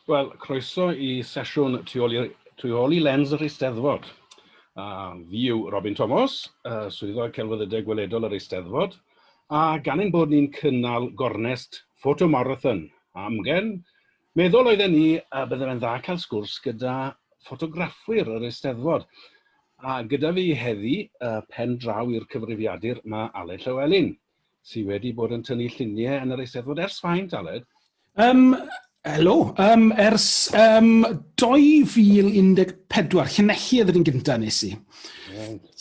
Wel, croeso I sesiwn tu ôl I lens yr Eisteddfod. Fi yw Robin Thomas, swyddog celfyddydau gweledol yr Eisteddfod, a gan ein bod ni'n cynnal gornest ffotomarathon. Amgen, meddwl oedden ni byddem yn dda cael sgwrs gyda ffotograffwyr yr Eisteddfod. A gyda fi heddi, pen draw i'r cyfrifiadur, mae Aled Llywelyn, sydd wedi bod yn tynnu lluniau yn yr Eisteddfod ers faint, Aled? Helo, ers 2014, llynelli oedd yn gyntaf nes I.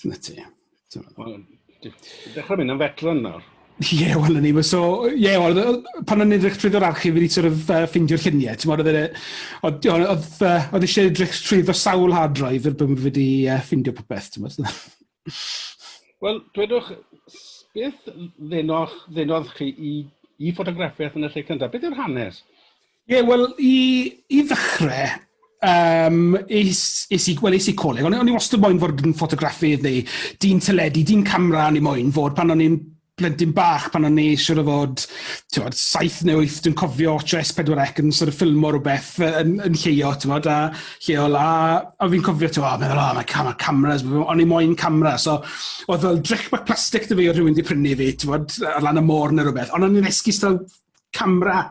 Dyna ti. Dechrau mynd yn fetran nawr. Ie, wel, ni. So, pan o'n edrych trwy'r archif wedi sort of ffeindio'r lluniau, oedd eisiau edrych trwy'r sawl hard drive er bod wedi ffeindio popeth. Wel, dwedwch, beth ddenodd chi I ffotograffiaeth yn y lle cyntaf? Beth yw'r hanes? Ie, wel, I ddechrau, is I coleg. O'n I wastad moyn fod yn ffotograffydd neu dyn teledu, dyn camera o'n I moyn fod pan o'n i'n blentyn bach, pan o'n I siwr o fod 7 neu 8 dwi'n cofio S4C yn sort of ffilmo rhywbeth yn lleio, a fi'n cofio, meddwl, mae cameras, o'n I moyn camera, so oedd fel drich bach plastig dy fi o rhywun di prynu fi, ar lan y môr neu rhywbeth, ond o'n i'n esgus tal camera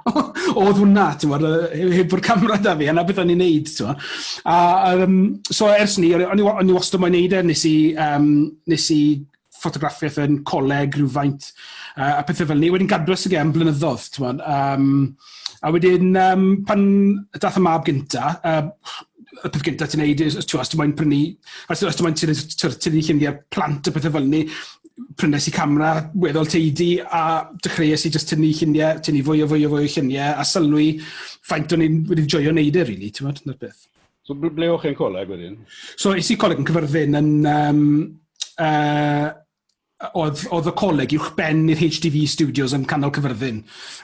oedd hwnna, heb o'r camera da fi, yna beth o'n i'n neud. So ers ni, o'n I wastad moyn neud nes I ffotograffiaeth yn coleg rhywfaint a pethau fel ni. Wedyn gadwys ag am blynyddoedd. A wedyn, pan dath y mab gynta, y peth gynta ti'n neud, os ti'n moyn prynu, os ti'n moyn tynnu lluniau plant a pethau fel ni, prynes I camera weddol teidi a dechreuais I just tynnu fwy o lluniau a sylwi faint o'n i'n wedi joio neud really, ti'n modd, na'r beth. So ble o'ch chi'n coleg wedyn? So is I coleg yn Cyfyrddin yn oedd y coleg uwch ben i'r HTV Studios yn canol Cyfyrddin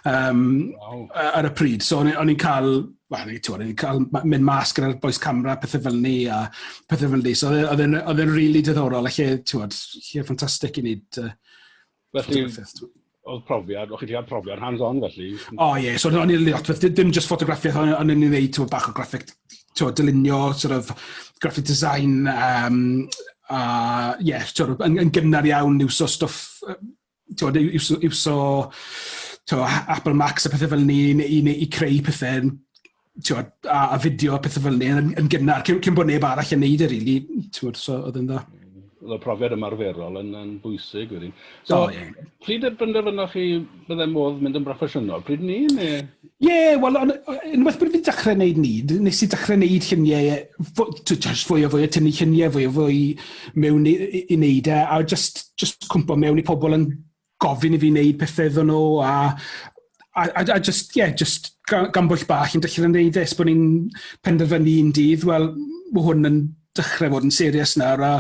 ar y pryd. So o'n i'n cael, mynd mas gyda'r boes camera, pethau fel ni a pethau fel ni. So oedd e'n really diddorol, lle ffantastig I wneud ffotograffiaeth. Oedd profiad, o'ch chi wedi cael profiad hands-on felly? So o'n i'n lot, dim just ffotograffiaeth, o'n i'n wneud bach o graphic, dylunio, sort of graphic design, yn gynnar iawn iwso stwff, iwso Apple Macs a pethau fel ni I creu pethau, a fideo a pethau fel ni yn gynnar, cyn bod neb arall yn neud really, so oedd yn dda. Oedd y profiad ymarferol yn bwysig wedyn. So, pryd benderfynoch chi byddai modd mynd yn broffesiynol? Pryd ni? Wel, unwaith bod fi'n dechrau wneud nid, nes I dechrau wneud lluniau, fwy o tynnu lluniau, fwy mewn I wneud e, a just cwmpo mewn I pobl yn gofyn I fi wneud pethau iddyn nhw, a just gan bwyll bach i'n dechrau wneud e, bod ni'n penderfynu un dydd, wel, mae hwn yn dechrau fod yn serious nawr, a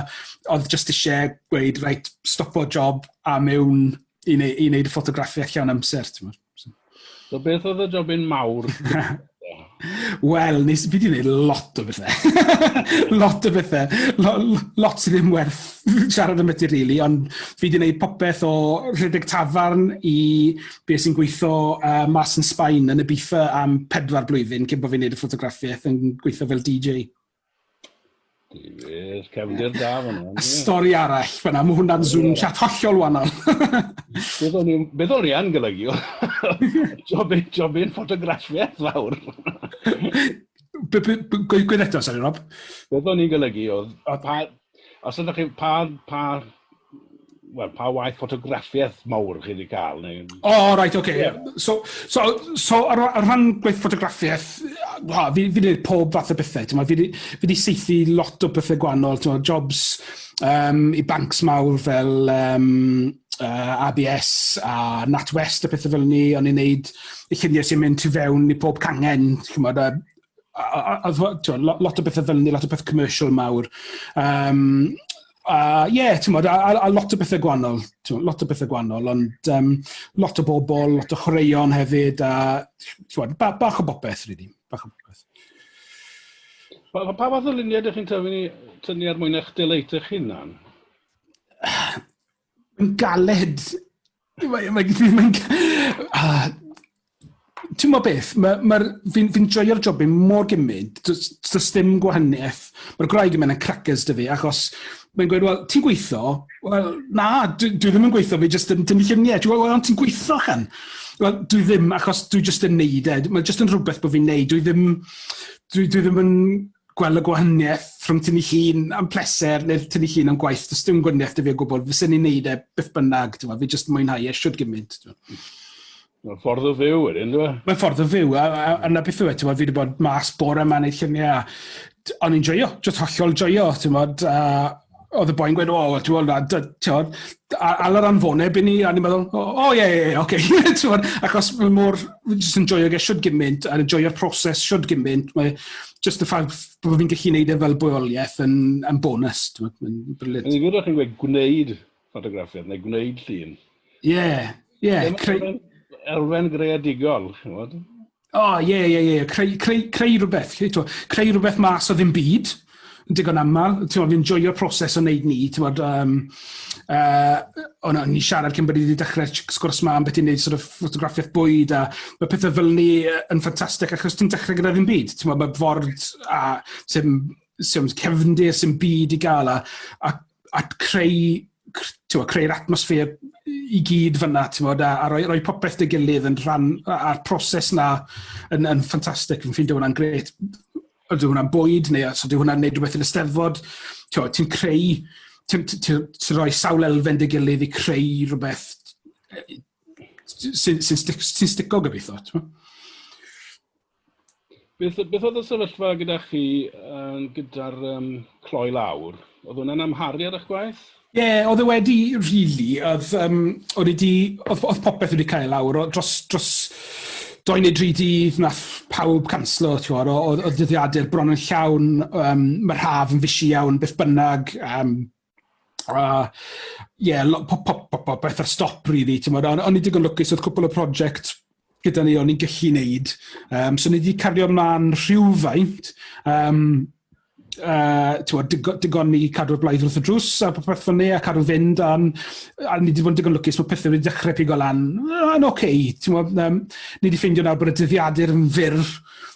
oedd just eisiau gweud, right, stop o job a mewn I wneud y ffotograffiaeth llawn amser. So beth oedd y jobyn mawr? Wel, fi wedi gwneud lot o bethau. Lot sydd ddim werth siarad am beth really, ond fi wedi gwneud popeth o rhedeg tafarn I beth sy'n gweithio mas yn Sbaen yn Ibiza am 4 blwyddyn cyn bod fi'n gwneud y ffotograffiaeth yn gweithio fel DJ. Cefndir da fan'na. A stori arall fan'na, mae hwnna'n Zoom chat hollol wahanol. Beth o'n i yn golygu? Jobyn ffotograffiaeth fawr. Gwyd eto, sori Rob. Beth o'n i'n golygu os ydych chi pa waith ffotograffiaeth mawr chi wedi cael? Right, oce. So ar rhan gweith ffotograffiaeth, fi wedi gwneud pob fath o bethau. Fi wedi seithi lot o bethau gwahanol, jobs I bancs mawr fel ABS a NatWest a pethau fel ni, o'n i'n gwneud lluniau sy'n mynd I fewn I pob cangen, lot o bethau fel ni, lot o bethau commercial mawr. A lot o bethau gwahanol, ond lot o bobl, lot o chwaraeon hefyd, a bach o bopeth, really, bach o bopeth. Pa fath o luniau ydych chi'n tynnu ar mwyn eich deleid eich hunan? Yn galed. Ti'n mo beth, fi'n joio'r job yn mor gymryd, does dim gwahaniaeth. Mae'r gwraig yn mynd yn crackers dy fi, achos mae'n gweud, wel, ti'n gweithio? Wel, na, dwi ddim yn gweithio, fi jyst yn tynnu lluniau. Dwi'n gweud, wel, ti'n gweithio chan? Wel, dwi ddim, achos dwi jyst yn neud e. Mae'n jyst yn rhywbeth bod fi'n neud. Dwi ddim yn gweld y gwahaniaeth rhwng tynnu llun am pleser neu tynnu llun am gwaith. Does dim gwahaniaeth dy fi o gwbl. Fysen ni'n neud e byth bynnag. Fi jyst mwynhau e, siwr gymryd. Mae'n ffordd o fyw wedyn, dwi'n dwi? Mae'n ffordd o fyw, a yna beth yw e, fi wedi bod mas bore yma neud lluniau. O'n i'n joio, jyst hollol joio, oedd y boi'n gweud, ti'n meddwl, al yr anfoneb i ni, a ni'n meddwl, oce. Achos mae mor, jyst yn joio ge siwr gymaint, a joio'r proses siwr gymaint. Mae jyst y ffaith bod fi'n gallu neud e fel bwyoliaeth yn bonus. Mae'n brilliant. Yn gwybod chi'n gweud gwneud ffotograffiad, neu gwneud llun? Ie. Elfen greadigol, chi'n gwybod? Creu rhywbeth. Creu rhywbeth mas o ddim byd. Yn digon aml. Fi'n joio'r proses o wneud ni. Ni siarad cyn bod ni wedi dechrau sgwrs ma am beth i'n neud ffotograffiaeth bwyd, a mae pethau fel ni yn ffantastig achos ti'n dechrau gyda ddim byd. Mae ford sy'n cefndir sy'n byd i gael a creu'r atmosffer i gyd fyna, a rhoi popeth dy gilydd yn rhan, a'r proses na yn ffantastig. Fi'n ffeindio hwnna'n gret. Ydy hwnna'n bwyd, neu os ydy hwnna'n neud rhywbeth yn y Steddfod, ti'n creu, ti'n rhoi sawl elfen dy gilydd i creu rhywbeth sy'n stico gobeithio. Beth oedd y sefyllfa gyda chi gyda'r cloi lawr? Oedd hwnna'n amharu ar eich gwaith? Oedd e wedi, really, oedd popeth wedi cael lawr, dros 2 neu 3 dydd nath pawb canslo, oedd dyddiadur bron yn llawn, mae'r haf yn fysi iawn, beth bynnag, popeth ar stop, really, o'n i digon lwcus, oedd cwpl o prosiect gyda ni o'n i'n gallu neud, so ni wedi cario ymlaen rhywfaint, digon ni cadw'r blaid wrth y drws a popeth fan ni a cadw fynd a ni wedi bod yn digon lwcus mae pethau wedi dechrau pigo lan yn oce. Ni wedi ffeindio nawr bod y dyddiadur yn fyr,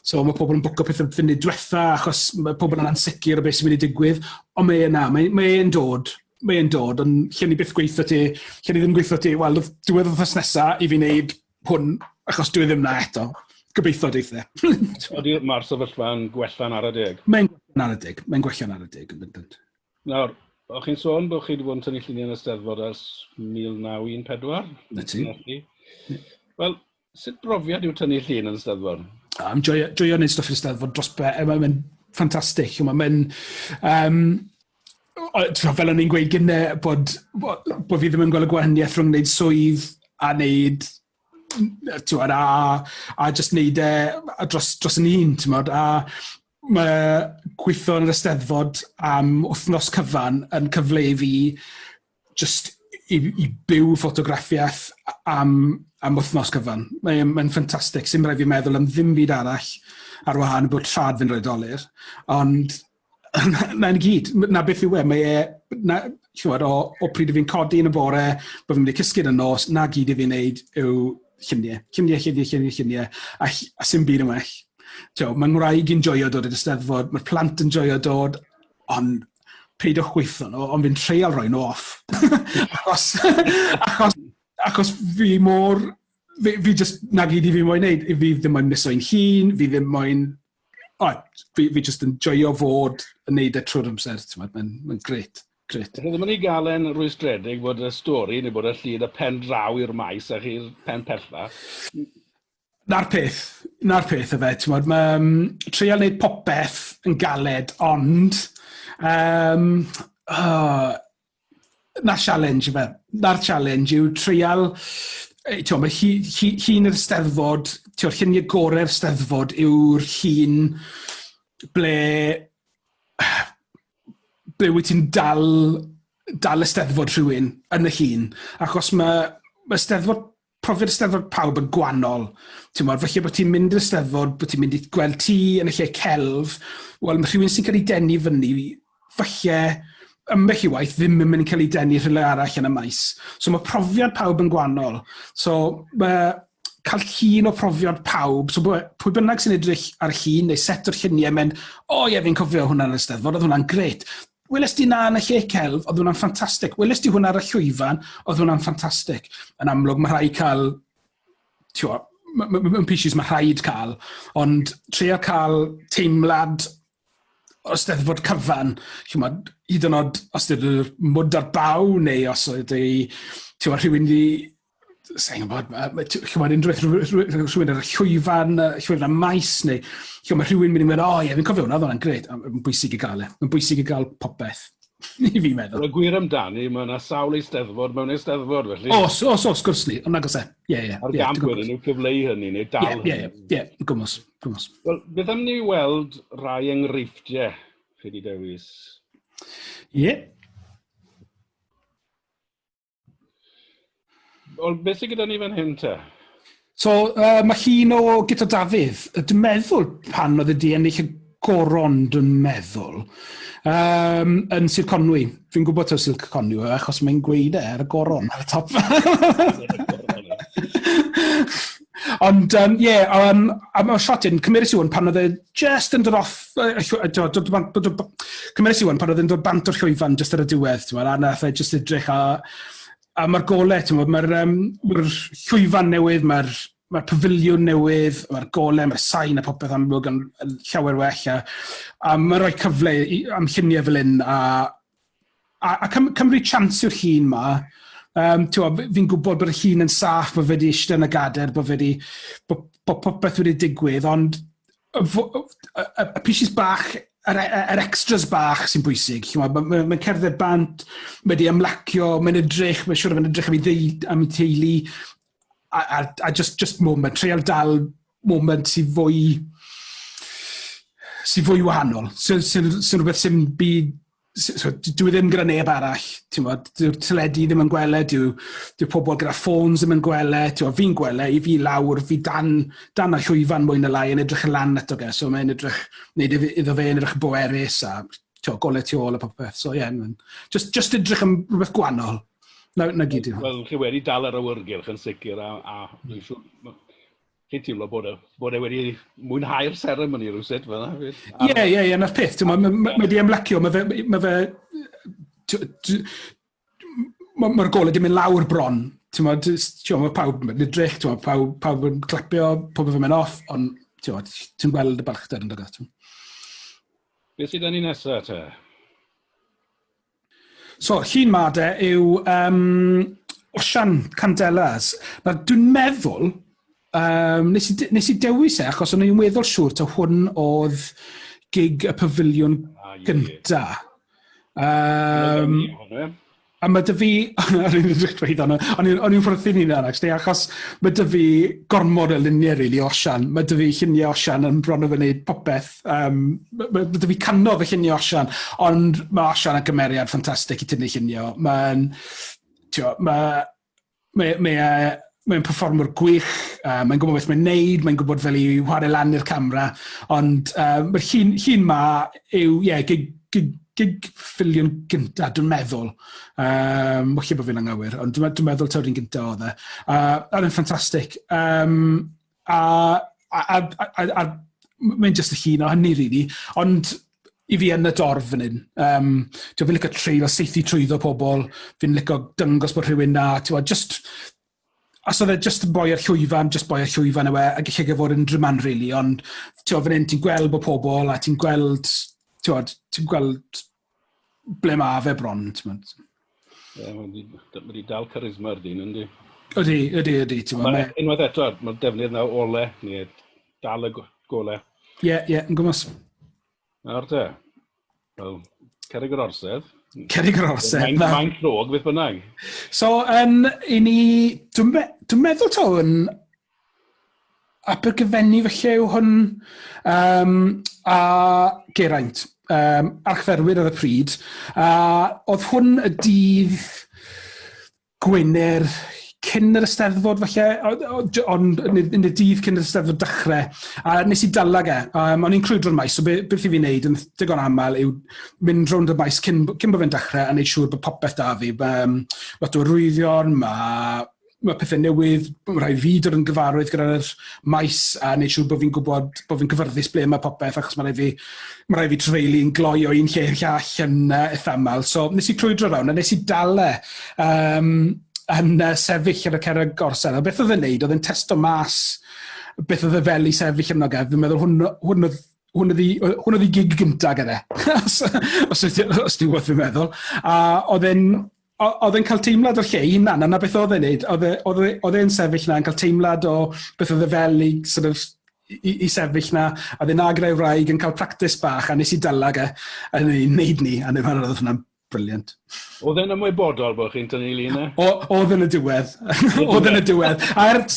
so mae pobl yn bwco pethau fynd i diwetha achos mae pobl yn ansicr o beth sy'n mynd i digwydd, ond mae yna, mae'n dod, ond lle ni byth gweithio ti, lle ni ddim gweithio ti, wel, diwedd wrthos nesaf i fi wneud hwn, achos dwi ddim na eto. Gobeithio deitha. Mae'r sefyllfa'n gwella'n ar y deg? Mae'n gwella'n ar y deg. Nawr, o'ch chi'n sôn bod chi wedi bod yn tynnu lluniau yn y Steddfod ers 1914? Na ti. Wel, sut brofiad yw tynnu llun yn y Steddfod? Am joio wneud stwff yn y Steddfod dros be, mae'n ffantastig. Mae'n... fel o'n i'n gweud gyda bod fi ddim yn gweld y gwahaniaeth rhwng wneud swydd a wneud a just wneud e dros yn un, a mae gweithio yn y Steddfod am wythnos cyfan yn cyfle fi just i byw ffotograffiaeth am wythnos cyfan. Mae'n ffantastig, sy'n rhaid fi meddwl am ddim byd arall ar wahân bod trad fi'n rhoi dolyr, ond na'n gyd, na beth yw o pryd i fi'n codi yn y bore, bod fi'n mynd i cysgu yn y nos, na gyd i fi'n neud yw lluniau, a sy'n byd yn well. Mae'n ngwraig yn joio dod i'r Steddfod, mae'r plant yn joio dod, ond peidwch gweithio nhw, ond fi'n treial rhoi nhw off. achos fi mor, fi just na gyd i fi moyn neud, fi ddim moyn miso'n hun, fi ddim moyn, fi just yn joio fod yn neud e trwy'r amser, mae'n gret. Rydym ddim yn ei galen rwystredig bod y stori neu bod y llun y pen draw i'r maes a chi'r pen pella. Na'r peth y fe, treial wneud popeth yn galed, ond na'r challenge fe. Na'r challenge yw treial, mae llun yr Steddfod, lluniau gorau'r Steddfod yw'r llun ble wyt ti'n dal y Steddfod rhywun yn y llun, achos mae Steddfod, profiad y Steddfod pawb yn gwannol. Felly bod ti'n mynd i'r Steddfod, bod ti'n mynd i gweld ti yn y lle celf, wel, mae rhywun sy'n cael ei denu fyny, falle ymbell i waith ddim yn mynd i cael ei denu rhywle arall yn y maes. So mae profiad pawb yn gwannol. So cael llun o profiad pawb, so pwy bynnag sy'n edrych ar llun neu set o'r lluniau mynd, fi'n cofio hwnna yn y Steddfod, oedd hwnna'n gret. Welys di na yn y lle celf, oedd hwnna'n ffantastig. Welys di hwnna ar y llwyfan, oedd hwnna'n ffantastig. Yn amlwg, mae rhaid cael, mewn pieces mae rhaid cael, ond trio cael teimlad o Steddfod cyfan, hyd yn oed os ydy'r mwd ar baw, neu os ydy rhywun di, sa'n gwybod, rhywun ar y llwyfan, llwyfan maes, neu mae rhywun mynd i'n meddwl, fi'n cofio hwnna, oedd hwnna'n gred. Mae'n bwysig i gael Mae'n bwysig i gael popeth, i fi meddwl. Y gwir amdani, mae yna sawl Eisteddfod mewn Eisteddfod, felly. Sgwrs ni, ond nag os e. Ar gamp wedyn nhw cyfleu hynny, neu dal hynny. Gwmws. Wel, beth am ni weld rai enghreifftiau chi wedi dewis? Wel, beth sydd gyda ni fan hyn te? So, mae llun o Guto Dafydd. Dwi'n meddwl pan oedd wedi ennill y goron, dwi'n meddwl, yn Sir Conwy. Fi'n gwybod o Sir Conwy, achos mae'n gweud ar y goron ar y top. Ond, mae shot yn cymryd Iwan pan oedd e just yn dod off, cymryd Iwan pan oedd e'n dod bant o'r llwyfan just ar y diwedd, a nath e just edrych a mae'r golau, mae'r llwyfan newydd, mae'r pafiliwn newydd, mae'r golau, mae'r sain a popeth amlwg yn llawer well, a mae'n rhoi cyfle am lluniau fel hyn, a cymryd chans yw'r llun ma. Fi'n gwybod bod y llun yn saff, bod fe wedi eistedd yn y gader, bod popeth wedi digwydd, ond y pieces bach, yr extras bach sy'n bwysig. Mae'n cerdded bant, mae wedi ymlacio, mae'n edrych, mae'n siŵr o'n edrych am ei teulu, a just moment, treial dal moment sy'n fwy wahanol. Sy'n rhywbeth sy'n byd, dwi ddim gyda neb arall, dyw'r teledu ddim yn gwele, dyw pobl gyda ffôns ddim yn gwele, fi'n gwele, i fi lawr, fi dan y llwyfan mwy na lai yn edrych y lan eto ge, so mae'n edrych, nid iddo fe yn edrych bwerus a golau tu ôl a popeth, so just edrych am rhywbeth gwannol, na gyd i hwn. Wel, chi wedi dal ar awyrgylch yn sicr, a dwi'n siŵr, chi'n teimlo bod e wedi mwynhau'r seremoni rhywsut fel yna? Ie, na'r peth. Mae wedi ymlacio, mae'r golau wedi mynd lawr bron. Mae pawb yn edrych, pawb yn clapio, pawb yn mynd off, ond ti'n gweld y balchder yn dod. Beth sydd ni nesaf te? So, llun ma de yw Osian Candelas. Dwi'n meddwl, nes i dewis achos o'n i'n weddol siŵr ta hwn oedd gig y pafiliwn gynta. A mae dy fi, o'n i'n ffwrdd ni'n anag, achos mae dy fi gormod o luniau rili Osian. Mae dy fi lluniau Osian yn bron o fyny popeth. Mae dy fi canodd y lluniau Osian, ond mae Osian yn gymeriad ffantastig i tynnu lluniau. Mae'n performwr gwych, mae'n gwybod beth mae'n neud, mae'n gwybod fel i chwarae lan i'r camera, ond mae'r llun ma yw, gig ffiliwn gynta, dwi'n meddwl. Mwch chi bod fi'n anghywir, ond dwi'n meddwl taw'r un gynta oedd e. A yn ffantastig. Mae'n just y llun o hynny, really, ond i fi yn y dorf fan hyn. Fi'n licio treul o seithi trwyddo pobl, fi'n licio dyngos bod rhywun na, os oedd e just yn boi ar llwyfan, yw e, a gallu fod yn dryman, really, ond fan hyn ti'n gweld bod pobl, a ti'n gweld ble ma fe bron. Mae wedi dal charisma ar dyn, ynddi? Ydy. Unwaith eto, mae'r defnydd na ole, neu dal y golau. Ie, yn gwmws. Nawr te, wel, cerig yr orsedd. Mae'n clog, beth bynnag. So, dwi'n meddwl to yn Abergyfenni felly yw hwn a Geraint, archferwyr ar y pryd. Oedd hwn y dydd Gwener cyn yr Eisteddfod falle, ond yn y dydd cyn yr Eisteddfod dechrau. A nes i dalag o'n i'n crwydro'r maes, so beth i fi wneud yn digon aml yw mynd rownd y maes cyn bod fe'n dechrau a wneud siŵr bod popeth da fi. Lot o arwyddion, ma pethau newydd, mae rhaid fi dod yn gyfarwydd gyda'r maes a wneud siŵr bod fi'n gwybod, bod fi'n cyfyrddus ble mae popeth, achos mae rhaid fi trefeilu'n gloi o un lle i'r llall yn eithamal. So nes i crwydro rawn, a nes i dale yn sefyll ar y cerrig gorsedd. A beth oedd e'n neud, oedd e'n testo mas beth oedd e fel i sefyll yno gaf. Fi'n meddwl hwn oedd ei gig gynta gyda, os di wrth fi'n meddwl. A oedd e'n cael teimlad o'r lle i hunan, a beth oedd e'n neud. Oedd e'n sefyll na, yn cael teimlad o beth oedd e fel i sefyll na, a oedd e'n agrau wraig yn cael practis bach, a nes i dylag yn ei wneud ni, a oedd hwnna'n briliant. Oedd e'n ymwybodol bod chi'n tynnu luna? Oedd yn y diwedd. Oedd yn y diwedd. A ers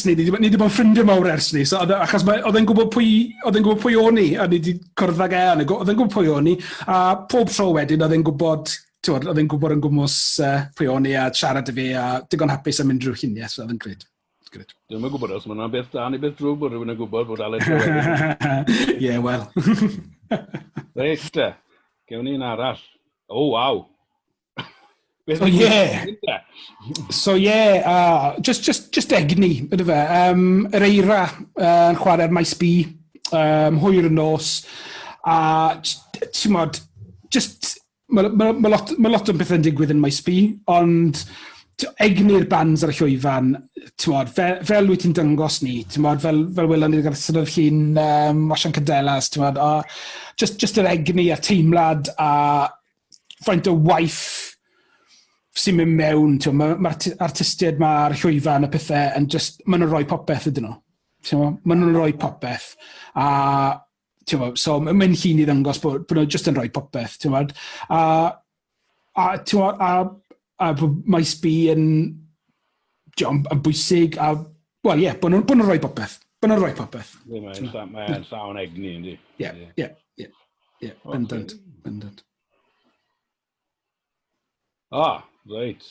ni wedi bod yn ffrindiau mawr ers ni, achos oedd e'n gwybod pwy o'n i, a ni wedi cwrdd ag oedd e'n gwybod pwy o'n i, a pob tro wedyn oedd e'n gwybod yn gwmws pwy o'n i a siarad y fi, a digon hapus am mynd drwy lluniau, so oedd yn gred. Dwi'n yn gwybod os mae yna beth da neu beth drwg bod rhywun yn gwybod bod Aled Llywelyn. Ie, wel. Reit, gewn ni'n arall. O, waw. Just egni, ydw fe. Yr eira yn chwarae'r maes B, hwyr y nos, a ti'n modd, mae lot o'n beth yn digwydd yn maes B, ond egni'r bands ar y llwyfan, fel wyt ti'n dyngos ni, fel welon ni'r gyda'r llun Wasian Cadelas, just yr egni a teimlad a faint o waith sy'n mynd mewn, mae'r artistiaid mae'r llwyfan y pethau yn maen nhw'n rhoi popeth ydyn nhw. Maen nhw'n rhoi popeth. A so mae'n llun i ddangos bod nhw'n just yn rhoi popeth. A maes B yn bwysig, a bod nhw'n rhoi popeth. Bod nhw'n rhoi popeth. Mae'n llawn egni, ynddi? Ie, bendant. Reit.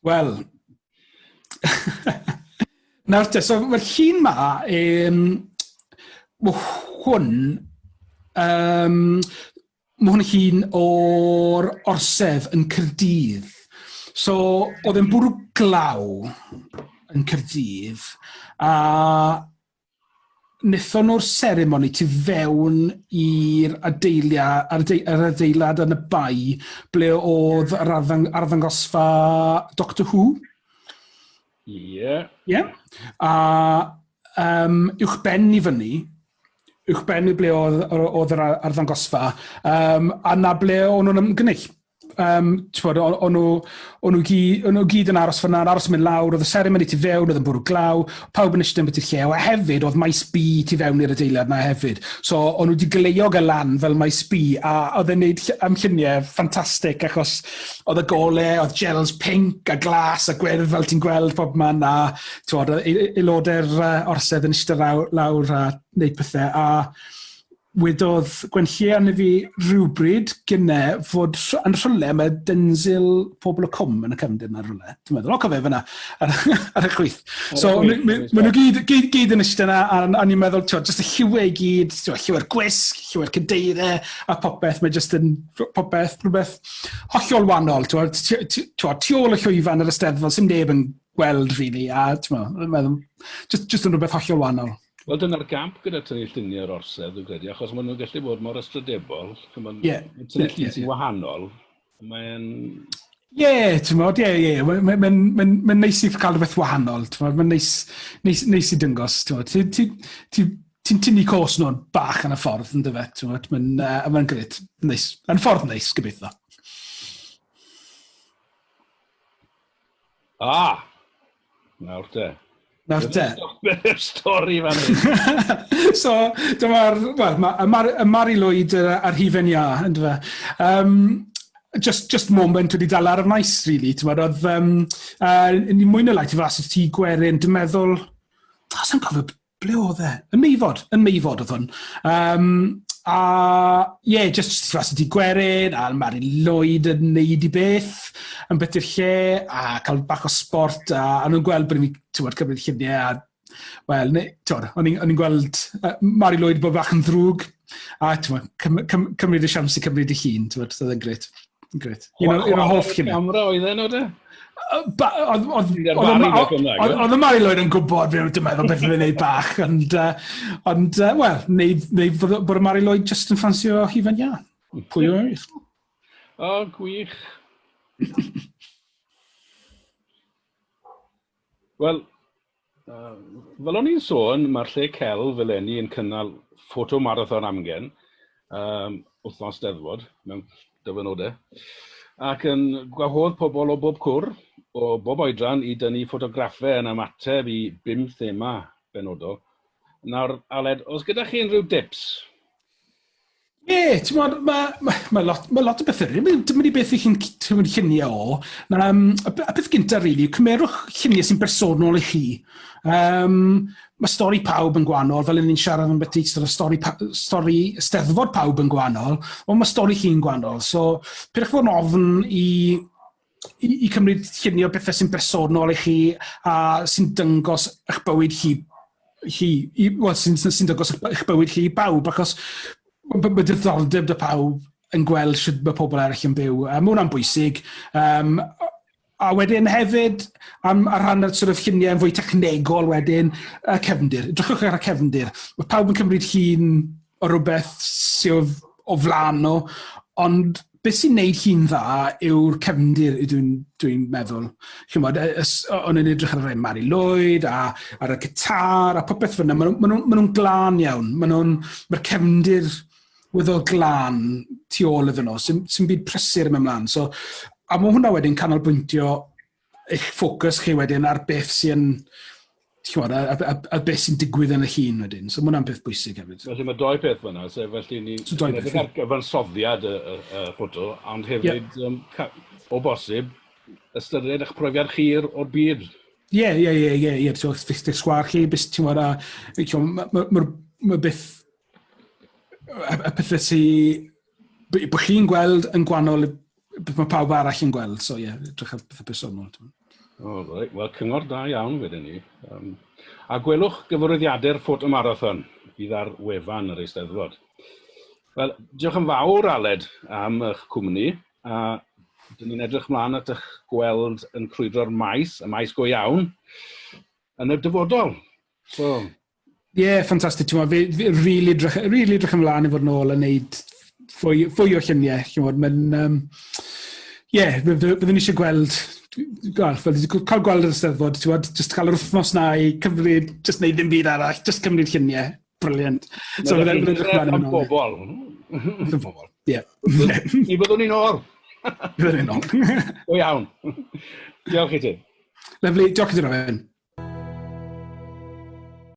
Wel, nawr te, so mae'r llun ma, hwn, mae hwn llun o'r orsedd yn Caerdydd. So, oedd e'n bwrw glaw yn Caerdydd, a wnaethon nhw'r seremoni tu fewn i'r adeilad yn y bai, ble oedd yr arddangosfa Doctor Who. Ie. A uwchben i fyny, uwchben i ble oedd yr arddangosfa, a na ble o'n nhw'n ymgynnull. O'n nhw gyd yn aros fyna, aros yn mynd lawr, oedd y seremoni tu fewn, oedd yn bwrw glaw, pawb yn eistedd yn beth i'r llew, a hefyd oedd maes B tu fewn i'r adeilad na hefyd. So o'n nhw wedi gleiog y lan fel maes B, a oedd e'n neud am lluniau ffantastig, achos oedd y golau, oedd gels pink a glas a gwyrdd fel ti'n gweld pob man, a aelodau'r orsedd yn eistedd lawr a wneud pethau, a wedodd Gwenllian arni fi rhywbryd gyne fod yn rhywle mae denzil pobl o cwm yn y cefndir yna rhywle. Dwi'n meddwl, o cofio fyna ar y chwith. So, maen nhw gyd yn eistedd yna, a ni'n meddwl, jyst y lliwau i gyd, lliwau'r gwisg, lliwau'r cydeirau, a popeth, mae jyst yn popeth, rhywbeth hollol wannol. Tu ôl y llwyfan yr Steddfod, sy'n neb yn gweld rili, a dwi'n meddwl, jyst yn rhywbeth hollol wannol. Wel, dyna'r gamp gyda tynnu lluniau'r orsedd, dwi'n credu, achos maen nhw'n gallu bod mor ystradebol. Mae'n tynnu llun sy'n wahanol. Mae'n... Mae'n neis i cael rhywbeth wahanol. Mae'n neis i dyngos. Ti'n tynnu cos nhw'n bach yn y ffordd, yn dyfe. Mae'n gred. Neis. Yn ffordd neis, gobeithio. Nawr te. Stori fan hyn. So, y Mari Lwyd a'r hifen ia, ynddo fe. Just moment wedi dal ar y maes, really. Oedd ni mwy na lai ti fas y tŷ gwerin, dwi'n meddwl, sa'n cofio, ble oedd e? Yn Meifod oedd hwn. Just fas y tŷ gwerin, a Mari Lwyd yn neud i beth, yn beth i'r lle, a cael bach o sport, a nhw'n gweld bod ni'n cymryd lluniau, o'n i'n gweld Mari Lwyd bod bach yn ddrwg, a cymryd y siams i cymryd y llun, oedd e'n gret. Un o'r hoff lluniau. Camera oedd e'n o de? Oedd y Mari Lloyd yn gwybod fe, dwi'n meddwl beth fe'n neud bach, ond wel, neu bod y Mari Lloyd just yn ffansio hufen ia. Pwy o eich? O, gwych. Wel, fel o'n i'n sôn, mae'r lle celf eleni yn cynnal ffotomarathon amgen, wythnos Steddfod, mewn dyfynodau, ac yn gwahodd pobl o bob cwr, o bob oedran i dynnu ffotograffau yn ymateb i 5 thema benodol. Nawr, Aled, oes gyda chi unrhyw dips? Ie, mae lot o bethau. Dim ond beth i chi'n lluniau o. Y beth gyntaf, rili, cymerwch lluniau sy'n bersonol i chi. Mae stori pawb yn gwahanol, fel ni'n siarad yn beth stori Steddfod pawb yn gwahanol, ond mae stori chi'n gwahanol. So, pyrrwch fod yn ofn i cymryd lluniau o bethau sy'n bersonol i chi a sy'n dyngos eich bywyd sy'n dyngos eich bywyd chi i bawb, achos mae diddordeb dy pawb yn gweld sut mae pobl eraill yn byw. Mae hwnna'n bwysig. A wedyn hefyd, ar rhan o'r lluniau yn fwy technegol wedyn, cefndir. Edrychwch ar y cefndir. Mae pawb yn cymryd llun o rhywbeth sydd o flan nhw, ond beth sy'n neud llun dda yw'r cefndir, dwi'n meddwl. O'n i'n edrych ar y Mari Lloyd, ar y gitar, a popeth fyna. Maen nhw'n glân iawn. Mae'r cefndir weddol glân tu ôl iddyn nhw, sy'n byd prysur yn ymlaen. So, a mae hwnna wedyn canolbwyntio eich ffocws chi wedyn ar beth sy'n, a beth sy'n digwydd yn y llun wedyn. So, mae hwnna'n beth bwysig hefyd. Felly mae 2 peth fyna, felly ni'n edrych ar gyfansoddiad y ffoto, ond hefyd, o bosib, ystyried eich profiad chi'r o'r byd. Ie. Eich sgwar chi, mae beth y pethau sy'n bod chi'n gweld yn gwahanol beth mae pawb arall yn gweld. So edrych ar pethau personol. Wel, cyngor da iawn wedyn ni. A gwelwch gyfarwyddiadau'r ffotomarathon fydd ar wefan yr Eisteddfod. Wel, diolch yn fawr, Aled, am eich cwmni. A dyn ni'n edrych mlaen at eich gweld yn crwydro'r maes, y maes go iawn, yn y dyfodol. So, ffantastig. Fi rili edrych ymlaen i fod yn ôl yn neud fwy o lluniau. Byddwn eisiau gweld, cael gweld yr Steddfod, just cael yr wythnos na i cymryd, just neud ddim byd arall, just cymryd lluniau. Brilliant. So, byddwn edrych ymlaen yn ôl. Bobl. I byddwn ni'n ôl. Byddwn ni'n ôl. O iawn. Diolch i ti. Lyfli, diolch i ti, Llywelyn.